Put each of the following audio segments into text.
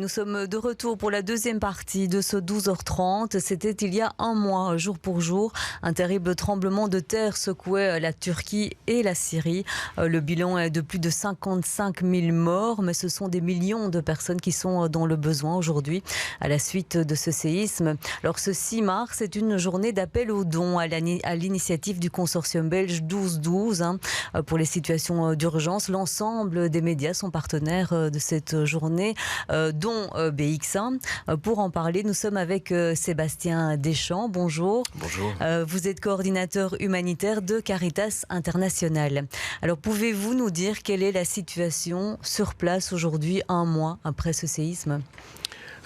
Nous sommes de retour pour la deuxième partie de ce 12h30. C'était il y a un mois, jour pour jour. Un terrible tremblement de terre secouait la Turquie et la Syrie. Le bilan est de plus de 55 000 morts, mais ce sont des millions de personnes qui sont dans le besoin aujourd'hui à la suite de ce séisme. Alors ce 6 mars, c'est une journée d'appel aux dons à l'initiative du consortium belge 12-12. Pour les situations d'urgence, l'ensemble des médias sont partenaires de cette journée, dont BX1. Pour en parler, nous sommes avec Sébastien Deschamps. Bonjour. Bonjour. Vous êtes coordinateur humanitaire de Caritas International. Alors, pouvez-vous nous dire quelle est la situation sur place aujourd'hui, un mois après ce séisme ?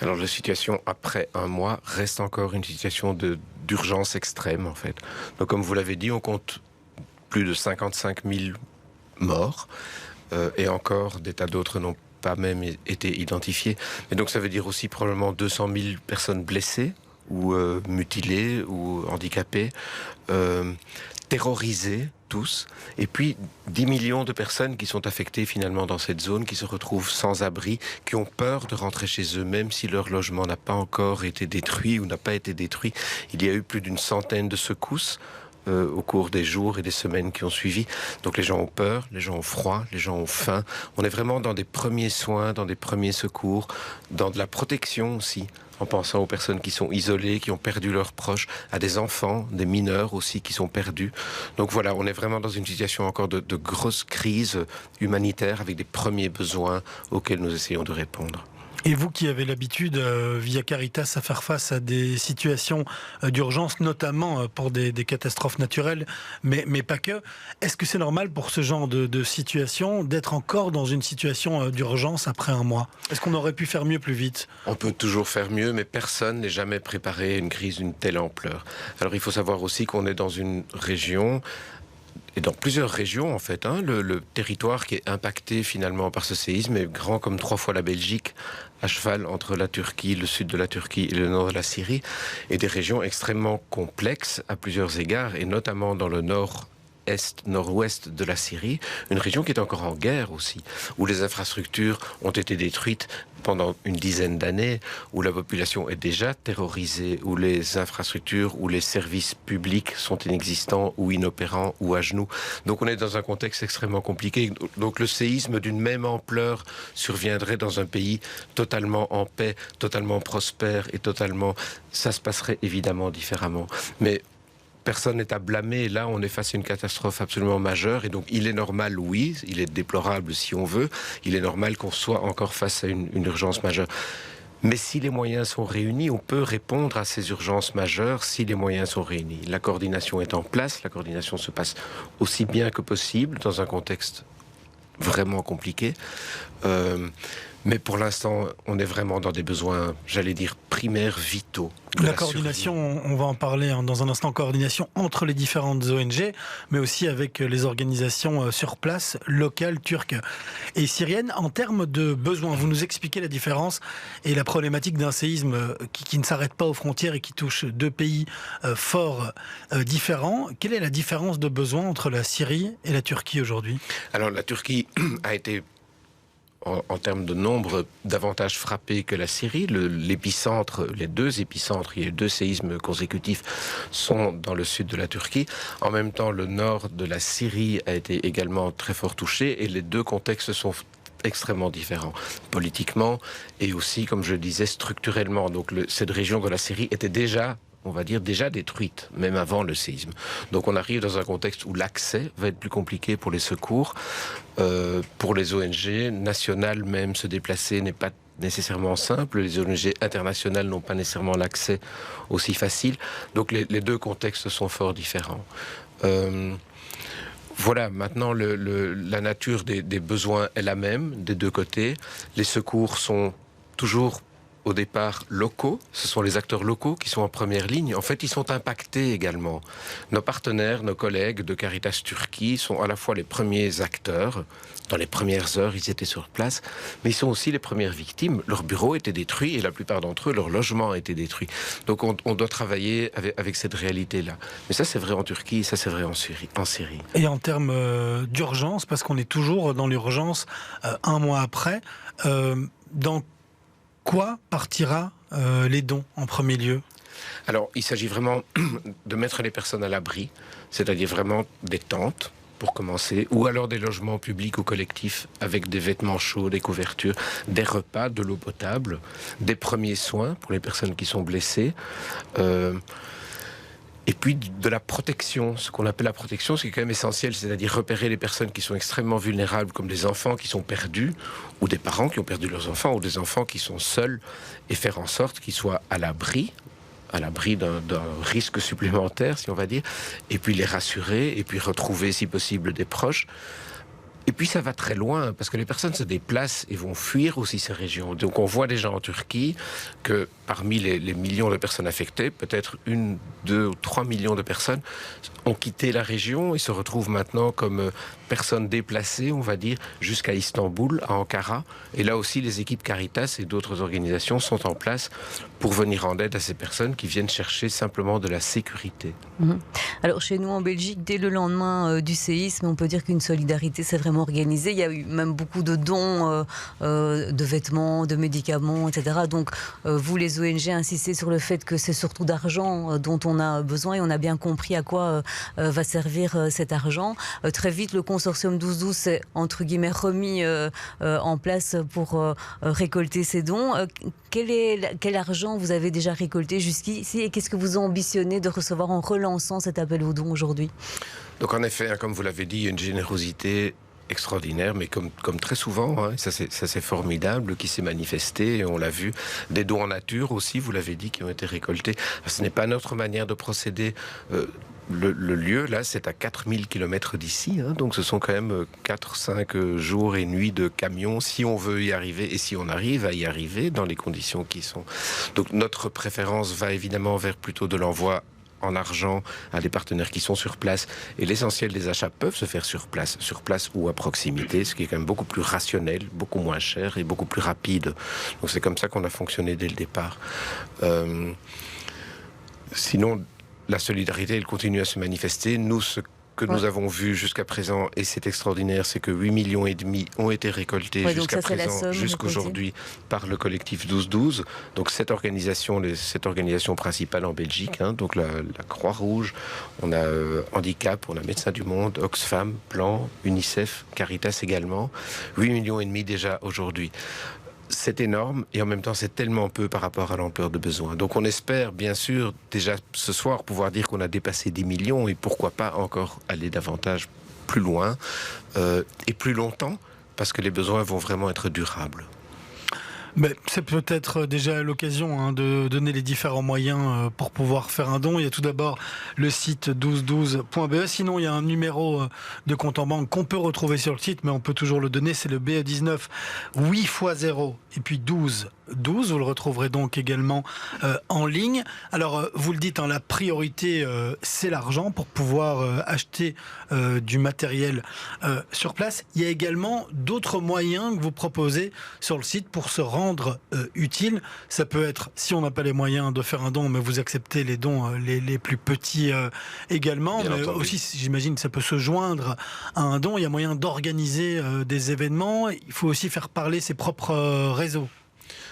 Alors, la situation après un mois reste encore une situation d'urgence extrême, en fait. Donc, comme vous l'avez dit, on compte plus de 55 000 morts et encore des tas d'autres n'ont pas même été identifiés. Et donc ça veut dire aussi probablement 200 000 personnes blessées ou mutilées ou handicapées, terrorisées tous. Et puis 10 millions de personnes qui sont affectées finalement dans cette zone, qui se retrouvent sans abri, qui ont peur de rentrer chez eux, même si leur logement n'a pas encore été détruit ou n'a pas été détruit. Il y a eu plus d'une centaine de secousses au cours des jours et des semaines qui ont suivi. Donc les gens ont peur, les gens ont froid, les gens ont faim. On est vraiment dans des premiers soins, dans des premiers secours, dans de la protection aussi, en pensant aux personnes qui sont isolées, qui ont perdu leurs proches, à des enfants, des mineurs aussi qui sont perdus. Donc voilà, on est vraiment dans une situation encore de grosse crise humanitaire avec des premiers besoins auxquels nous essayons de répondre. Et vous qui avez l'habitude, via Caritas, à faire face à des situations d'urgence, notamment pour des catastrophes naturelles, mais pas que, est-ce que c'est normal pour ce genre de situation d'être encore dans une situation d'urgence après un mois ? Est-ce qu'on aurait pu faire mieux plus vite ? On peut toujours faire mieux, mais personne n'est jamais préparé à une crise d'une telle ampleur. Alors il faut savoir aussi qu'on est dans une région, et dans plusieurs régions en fait, le territoire qui est impacté finalement par ce séisme est grand comme 3 fois la Belgique, à cheval entre la Turquie, le sud de la Turquie et le nord de la Syrie, et des régions extrêmement complexes à plusieurs égards, et notamment dans le nord-ouest de la Syrie, une région qui est encore en guerre aussi, où les infrastructures ont été détruites pendant une dizaine d'années, où la population est déjà terrorisée, où les infrastructures, où les services publics sont inexistants ou inopérants ou à genoux. Donc on est dans un contexte extrêmement compliqué. Donc le séisme d'une même ampleur surviendrait dans un pays totalement en paix, totalement prospère et totalement... Ça se passerait évidemment différemment. Mais personne n'est à blâmer. Là, on est face à une catastrophe absolument majeure. Et donc, il est normal, oui, il est déplorable si on veut, il est normal qu'on soit encore face à une urgence majeure. Mais si les moyens sont réunis, on peut répondre à ces urgences majeures si les moyens sont réunis. La coordination est en place, la coordination se passe aussi bien que possible dans un contexte vraiment compliqué. Mais pour l'instant, on est vraiment dans des besoins, j'allais dire, primaires, vitaux. La coordination, on va en parler dans un instant, coordination entre les différentes ONG, mais aussi avec les organisations sur place, locales, turques et syriennes. En termes de besoins, vous nous expliquez la différence et la problématique d'un séisme qui ne s'arrête pas aux frontières et qui touche 2 pays forts différents. Quelle est la différence de besoins entre la Syrie et la Turquie aujourd'hui ? Alors la Turquie a été, en termes de nombre, davantage frappé que la Syrie. L'épicentre, les 2 épicentres, il y a eu 2 séismes consécutifs, sont dans le sud de la Turquie. En même temps, le nord de la Syrie a été également très fort touché, et les 2 contextes sont extrêmement différents, politiquement et aussi, comme je le disais, structurellement. Donc cette région de la Syrie était déjà, on va dire, déjà détruite, même avant le séisme. Donc on arrive dans un contexte où l'accès va être plus compliqué pour les secours, pour les ONG nationales même, se déplacer n'est pas nécessairement simple, les ONG internationales n'ont pas nécessairement l'accès aussi facile, donc les 2 contextes sont fort différents. Voilà, maintenant la nature des besoins est la même des 2 côtés, les secours sont toujours au départ locaux, ce sont les acteurs locaux qui sont en première ligne. En fait, ils sont impactés également. Nos partenaires, nos collègues de Caritas Turquie sont à la fois les premiers acteurs. Dans les premières heures, ils étaient sur place, mais ils sont aussi les premières victimes. Leur bureau était détruit et la plupart d'entre eux, leur logement a été détruit. Donc on doit travailler avec cette réalité-là. Mais ça, c'est vrai en Turquie, ça, c'est vrai en Syrie. Et en termes d'urgence, parce qu'on est toujours dans l'urgence un mois après, dans quoi partira les dons en premier lieu ? Alors, il s'agit vraiment de mettre les personnes à l'abri, c'est-à-dire vraiment des tentes, pour commencer, ou alors des logements publics ou collectifs avec des vêtements chauds, des couvertures, des repas, de l'eau potable, des premiers soins pour les personnes qui sont blessées, et puis de la protection, ce qu'on appelle la protection, ce qui est quand même essentiel, c'est-à-dire repérer les personnes qui sont extrêmement vulnérables, comme des enfants qui sont perdus, ou des parents qui ont perdu leurs enfants, ou des enfants qui sont seuls, et faire en sorte qu'ils soient à l'abri d'un risque supplémentaire, si on va dire, et puis les rassurer, et puis retrouver, si possible, des proches. Et puis ça va très loin, parce que les personnes se déplacent et vont fuir aussi ces régions. Donc on voit déjà en Turquie que parmi les millions de personnes affectées, peut-être 1, 2 ou 3 millions de personnes ont quitté la région et se retrouvent maintenant comme personnes déplacées, on va dire, jusqu'à Istanbul, à Ankara. Et là aussi, les équipes Caritas et d'autres organisations sont en place pour venir en aide à ces personnes qui viennent chercher simplement de la sécurité. Alors chez nous en Belgique, dès le lendemain du séisme, on peut dire qu'une solidarité s'est vraiment organisée. Il y a eu même beaucoup de dons de vêtements, de médicaments, etc. Donc vous, les ONG, insistez sur le fait que c'est surtout d'argent dont on a besoin, et on a bien compris à quoi va servir cet argent. Très vite, le consortium 12-12 s'est entre guillemets remis en place pour récolter ces dons. Quel argent vous avez déjà récolté jusqu'ici, et qu'est-ce que vous ambitionnez de recevoir en relançant cet appel aux dons aujourd'hui ? Donc en effet, comme vous l'avez dit, il y a une générosité extraordinaire, mais comme très souvent, ça c'est formidable, qui s'est manifesté, et on l'a vu. Des dons en nature aussi, vous l'avez dit, qui ont été récoltés. Ce n'est pas notre manière de procéder. Le lieu, là, c'est à 4000 km d'ici, donc ce sont quand même 4-5 jours et nuits de camions, si on veut y arriver, et si on arrive à y arriver dans les conditions qui sont. Donc notre préférence va évidemment vers plutôt de l'envoi en argent à des partenaires qui sont sur place, et l'essentiel des achats peuvent se faire sur place ou à proximité, ce qui est quand même beaucoup plus rationnel, beaucoup moins cher et beaucoup plus rapide. Donc c'est comme ça qu'on a fonctionné dès le départ. Sinon, la solidarité, elle continue à se manifester. Nous, ce que nous avons vu jusqu'à présent, et c'est extraordinaire, c'est que 8,5 millions ont été récoltés jusqu'à présent, jusqu'aujourd'hui, par le collectif 12-12. Donc cette organisation principale en Belgique, donc la Croix-Rouge, on a Handicap, on a Médecins du Monde, Oxfam, Plan, UNICEF, Caritas également. 8,5 millions déjà aujourd'hui. C'est énorme, et en même temps c'est tellement peu par rapport à l'ampleur de besoin. Donc on espère bien sûr déjà ce soir pouvoir dire qu'on a dépassé 10 millions, et pourquoi pas encore aller davantage plus loin et plus longtemps, parce que les besoins vont vraiment être durables. Mais c'est peut-être déjà l'occasion de donner les différents moyens pour pouvoir faire un don. Il y a tout d'abord le site 1212.be. Sinon, il y a un numéro de compte en banque qu'on peut retrouver sur le site, mais on peut toujours le donner. C'est le BE19 8 x 0 et puis 12. Vous le retrouverez donc également en ligne. Alors, vous le dites, la priorité, c'est l'argent pour pouvoir acheter du matériel sur place. Il y a également d'autres moyens que vous proposez sur le site pour se rendre utile. Ça peut être, si on n'a pas les moyens de faire un don, mais vous acceptez les dons les plus petits également. Bien mais entendu. Aussi, j'imagine, ça peut se joindre à un don. Il y a moyen d'organiser des événements. Il faut aussi faire parler ses propres réseaux.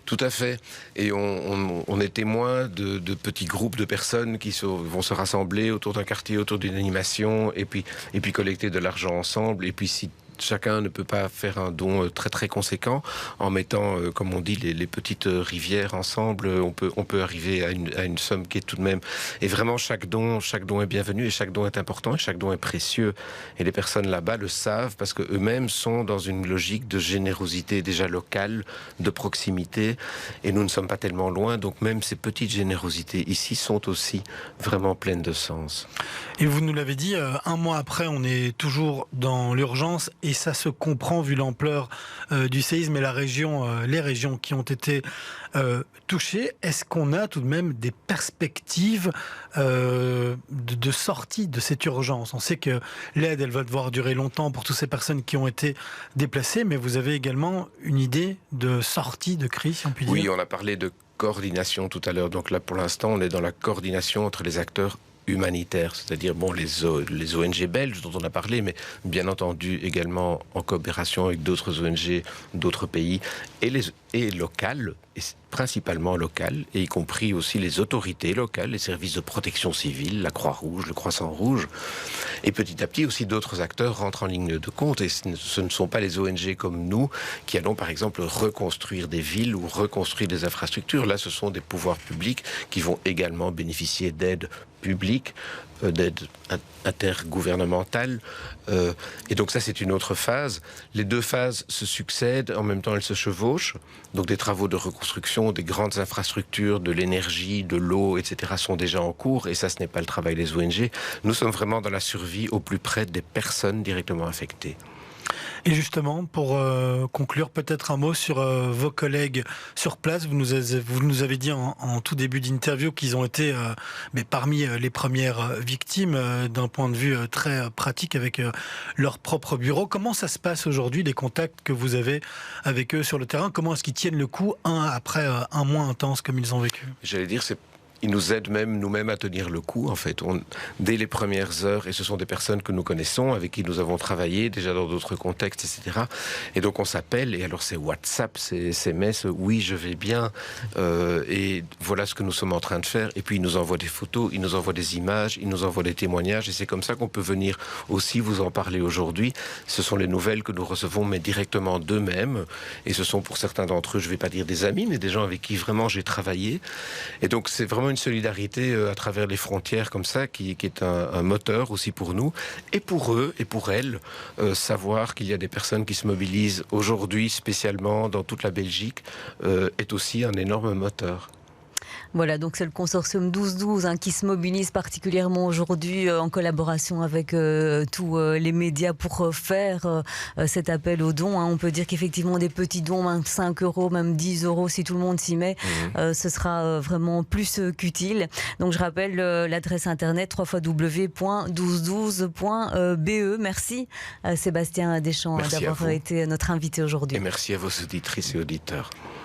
Tout à fait. Et on est témoin de petits groupes de personnes qui vont se rassembler autour d'un quartier, autour d'une animation, et puis collecter de l'argent ensemble. Et puis si chacun ne peut pas faire un don très très conséquent, en mettant, comme on dit, les petites rivières ensemble, on peut arriver à une somme qui est tout de même... Et vraiment, chaque don est bienvenu, et chaque don est important, et chaque don est précieux. Et les personnes là-bas le savent, parce qu'eux-mêmes sont dans une logique de générosité déjà locale, de proximité, et nous ne sommes pas tellement loin, donc même ces petites générosités ici sont aussi vraiment pleines de sens. Et vous nous l'avez dit, un mois après, on est toujours dans l'urgence, et ça se comprend vu l'ampleur du séisme et les régions qui ont été touchées. Est-ce qu'on a tout de même des perspectives de sortie de cette urgence ? On sait que l'aide, elle va devoir durer longtemps pour toutes ces personnes qui ont été déplacées, mais vous avez également une idée de sortie de crise, si on peut dire ? Oui, on a parlé de coordination tout à l'heure. Donc là, pour l'instant, on est dans la coordination entre les acteurs humanitaires, c'est-à-dire les ONG belges dont on a parlé, mais bien entendu également en coopération avec d'autres ONG, d'autres pays, et locales, et principalement locales, et y compris aussi les autorités locales, les services de protection civile, la Croix-Rouge, le Croissant-Rouge. Et petit à petit aussi d'autres acteurs rentrent en ligne de compte, et ce ne sont pas les ONG comme nous qui allons par exemple reconstruire des villes ou reconstruire des infrastructures. Là, ce sont des pouvoirs publics qui vont également bénéficier d'aides publiques, d'aide intergouvernementale. Et donc ça, c'est une autre phase. Les deux phases se succèdent, en même temps elles se chevauchent. Donc des travaux de reconstruction, des grandes infrastructures, de l'énergie, de l'eau, etc. sont déjà en cours. Et ça, ce n'est pas le travail des ONG. Nous sommes vraiment dans la survie au plus près des personnes directement affectées. Et justement, pour conclure, peut-être un mot sur vos collègues sur place. Vous nous avez dit en tout début d'interview qu'ils ont été parmi les premières victimes d'un point de vue très pratique avec leur propre bureau. Comment ça se passe aujourd'hui, les contacts que vous avez avec eux sur le terrain? Comment est-ce qu'ils tiennent le coup après un mois intense comme ils ont vécu? J'allais dire, ils nous aident nous-mêmes à tenir le coup, en fait. Dès les premières heures, et ce sont des personnes que nous connaissons, avec qui nous avons travaillé, déjà dans d'autres contextes, etc. Et donc on s'appelle, et alors c'est WhatsApp, c'est SMS, oui, je vais bien, et voilà ce que nous sommes en train de faire. Et puis ils nous envoient des photos, ils nous envoient des images, ils nous envoient des témoignages, et c'est comme ça qu'on peut venir aussi vous en parler aujourd'hui. Ce sont les nouvelles que nous recevons, mais directement d'eux-mêmes, et ce sont pour certains d'entre eux, je ne vais pas dire des amis, mais des gens avec qui vraiment j'ai travaillé. Et donc c'est vraiment une solidarité à travers les frontières comme ça qui est un moteur aussi pour nous et pour eux et pour elles. Savoir qu'il y a des personnes qui se mobilisent aujourd'hui spécialement dans toute la Belgique est aussi un énorme moteur. Voilà, donc c'est le consortium 12-12 qui se mobilise particulièrement aujourd'hui en collaboration avec tous les médias pour faire cet appel aux dons. On peut dire qu'effectivement des petits dons, même 5 €, même 10 €, si tout le monde s'y met, ce sera vraiment plus qu'utile. Donc je rappelle l'adresse internet www.1212.be. Merci Sébastien Deschamps d'avoir été notre invité aujourd'hui. Et merci à vos auditrices et auditeurs.